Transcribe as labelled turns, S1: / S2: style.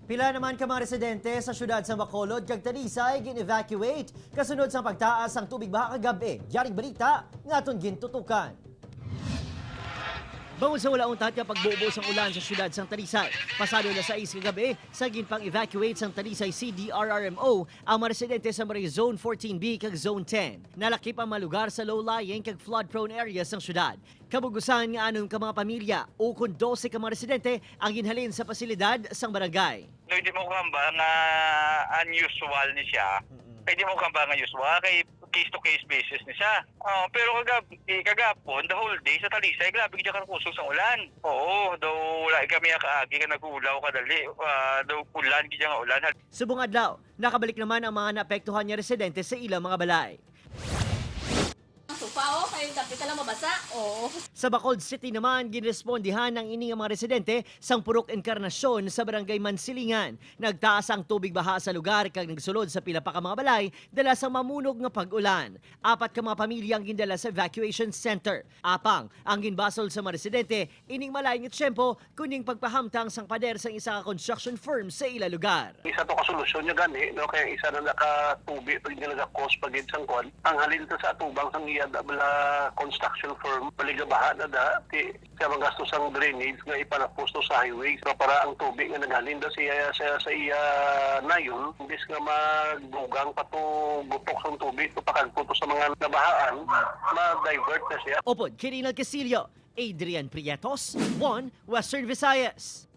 S1: Pila naman ka mga residente sa syudad sa Bacolod kag Talisay gin-evacuate kasunod sa pagtaas ang tubig baha kagabi. Yaring balita ngaton gintutukan. Bawal sa wala untat nga pagbubo sang ulan sa syudad sang Talisay. Pasado na 6 kagabi sa ginpang-evacuate sang Talisay CDRRMO ang mga residente sa mga Zone 14B kag Zone 10. Nalakip ang mga lugar sa low-lying kag flood-prone areas ng syudad. Kabugusan nga anong ka mga pamilya o kung 12 ka mga residente ang ginhalin sa pasilidad sang barangay.
S2: No, hindi mo kamba nga unusual ni siya. Hindi mo kamba nga usual kay case-to-case basis ni siya. Pero kagapon, the whole day sa Talisay, grabe ka kusog sa ulan. Oo, daw wala kami kaagi ka nagulaw kadali. Daw ulan, gidya nga ulan.
S1: Subong adlaw, nakabalik naman ang mga naapektuhan niya residente sa ilang mga balay.
S3: Supa, kayo dapat ka lang mabasa. Oo.
S1: Sa Bacolod City naman, ginrespondihan ng ining mga residente sang Purok Encarnacion sa Barangay Mansilingan. Nagtaas ang tubig baha sa lugar kag nagsulod sa pila pa ka mga balay dala sa mamunog nga pag-ulan. 4 ka mga pamilya ang gindala sa evacuation center. Apang ang ginbasol sa mga residente ining malayong tiyempo kuning pagpahamtang sang pader sang isa ka construction firm sa ila lugar.
S4: Isa to ka solusyon niya gani, no? Kaya isa na nakatubi pag hindi nag-cost pagid sang kwan. Ang halin ta sa atubang sang iya bala construction firm, baligabaha na da, siya magastos ang drainage nga ipanapusto sa highway. So para ang tubig nga naghalin da siya sa iya nayon, imbis nga magdugang pato butok sang tubig, pakagputo sa mga nabahaan, ma-divert na siya.
S1: Opod, Kirinal Casillo, Adrian Prietos, 1 Western Visayas.